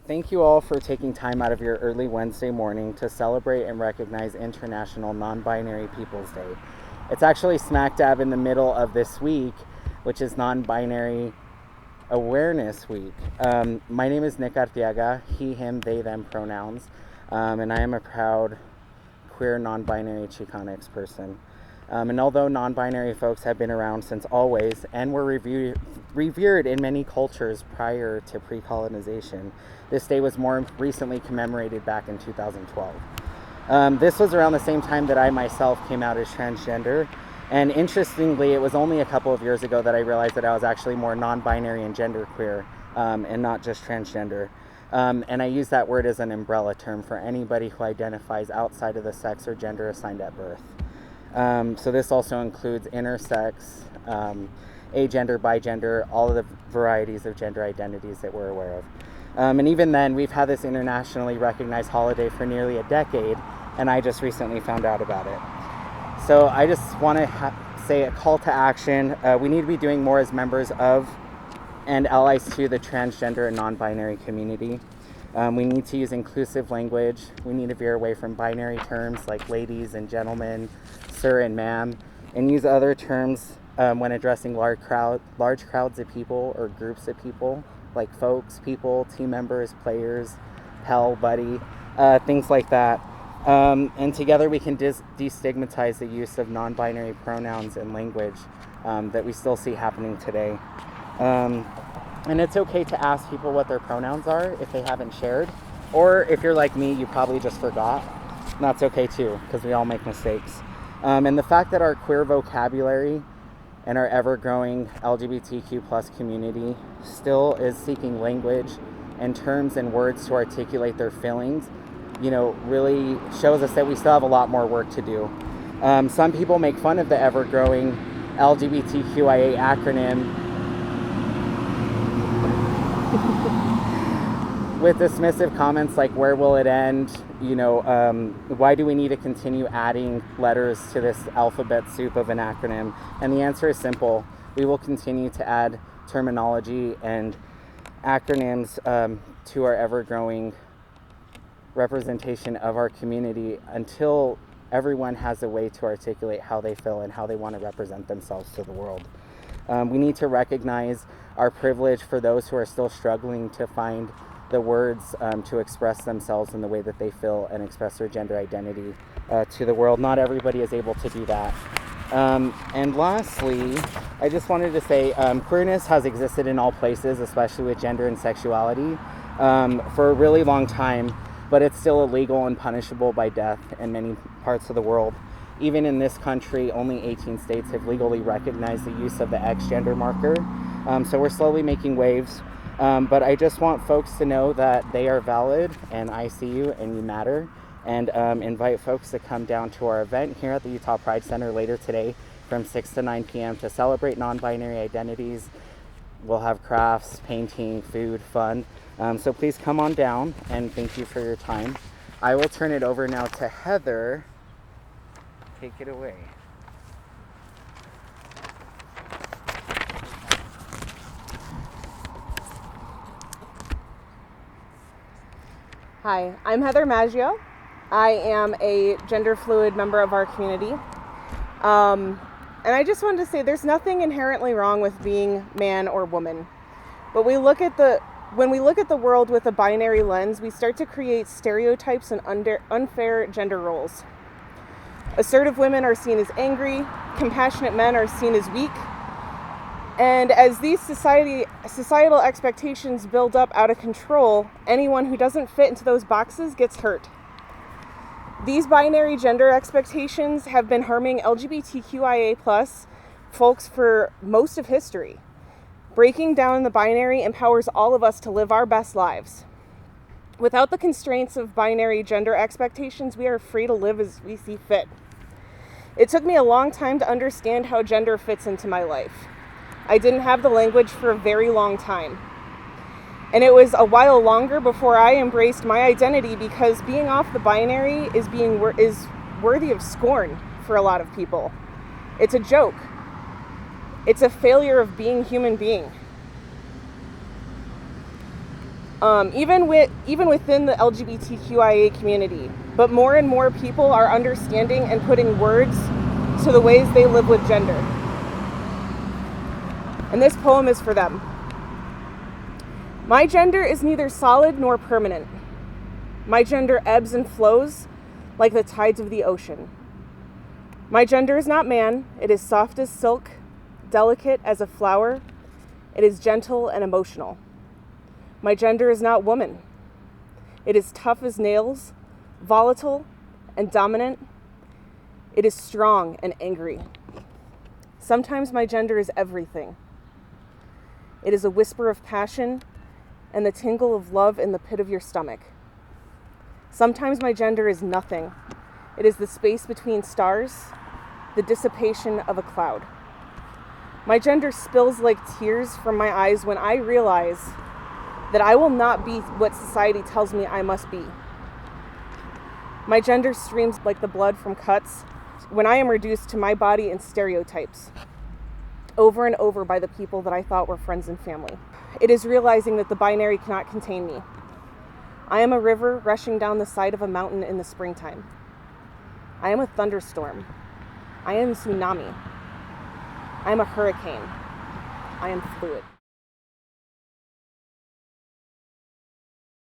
Thank you all for taking time out of your early Wednesday morning to celebrate and recognize International Non-Binary Peoples Day. It's actually smack dab in the middle of this week, which is Non-Binary Awareness Week. My name is Nick Arteaga, he, him, they, them pronouns, and I am a proud queer non-binary Chicanx person. And although non-binary folks have been around since always and were revered in many cultures prior to pre-colonization, this day was more recently commemorated back in 2012. This was around the same time that I myself came out as transgender, and interestingly, it was only a couple of years ago that I realized that I was actually more non-binary and genderqueer, and not just transgender. And I use that word as an umbrella term for anybody who identifies outside of the sex or gender assigned at birth. So this also includes intersex, agender, bigender, all of the varieties of gender identities that we're aware of. And even then, we've had this internationally recognized holiday for nearly a decade, and I just recently found out about it. So I just want to say a call to action. We need to be doing more as members of and allies to the transgender and non-binary community. We need to use inclusive language. We need to veer away from binary terms like ladies and gentlemen, sir and ma'am, and use other terms when addressing large crowds of people or groups of people, like folks, people, team members, players, pal, buddy, things like that. And together we can destigmatize the use of non-binary pronouns and language that we still see happening today. And it's okay to ask people what their pronouns are if they haven't shared. Or if you're like me, you probably just forgot. And that's okay too, because we all make mistakes. And the fact that our queer vocabulary and our ever-growing LGBTQ plus community still is seeking language and terms and words to articulate their feelings, really shows us that we still have a lot more work to do. Some people make fun of the ever-growing LGBTQIA acronym with dismissive comments like, where will it end? Why do we need to continue adding letters to this alphabet soup of an acronym? And the answer is simple. We will continue to add terminology and acronyms to our ever-growing representation of our community until everyone has a way to articulate how they feel and how they want to represent themselves to the world. We need to recognize our privilege for those who are still struggling to find the words to express themselves in the way that they feel and express their gender identity to the world. Not everybody is able to do that. And lastly, I just wanted to say queerness has existed in all places, especially with gender and sexuality, for a really long time, but it's still illegal and punishable by death in many parts of the world. Even in this country, only 18 states have legally recognized the use of the X gender marker. So we're slowly making waves. But I just want folks to know that they are valid, and I see you and you matter, and invite folks to come down to our event here at the Utah Pride Center later today from 6 to 9 p.m. to celebrate non-binary identities. We'll have crafts, painting, food, fun. So please come on down, and thank you for your time. I will turn it over now to Heather. Take it away. Hi, I'm Heather Maggio. I am a gender fluid member of our community. And I just wanted to say there's nothing inherently wrong with being man or woman. But when we look at the world with a binary lens, we start to create stereotypes and unfair gender roles. Assertive women are seen as angry, compassionate men are seen as weak. And as these societal expectations build up out of control, anyone who doesn't fit into those boxes gets hurt. These binary gender expectations have been harming LGBTQIA+ folks for most of history. Breaking down the binary empowers all of us to live our best lives. Without the constraints of binary gender expectations, we are free to live as we see fit. It took me a long time to understand how gender fits into my life. I didn't have the language for a very long time. And it was a while longer before I embraced my identity, because being off the binary is worthy of scorn for a lot of people. It's a joke. It's a failure of being human being. even within the LGBTQIA community. But more and more people are understanding and putting words to the ways they live with gender. And this poem is for them. My gender is neither solid nor permanent. My gender ebbs and flows like the tides of the ocean. My gender is not man. It is soft as silk, delicate as a flower. It is gentle and emotional. My gender is not woman. It is tough as nails, volatile and dominant. It is strong and angry. Sometimes my gender is everything. It is a whisper of passion and the tingle of love in the pit of your stomach. Sometimes my gender is nothing. It is the space between stars, the dissipation of a cloud. My gender spills like tears from my eyes when I realize that I will not be what society tells me I must be. My gender streams like the blood from cuts when I am reduced to my body and stereotypes, over and over by the people that I thought were friends and family. It is realizing that the binary cannot contain me. I am a river rushing down the side of a mountain in the springtime. I am a thunderstorm. I am a tsunami. I am a hurricane. I am fluid.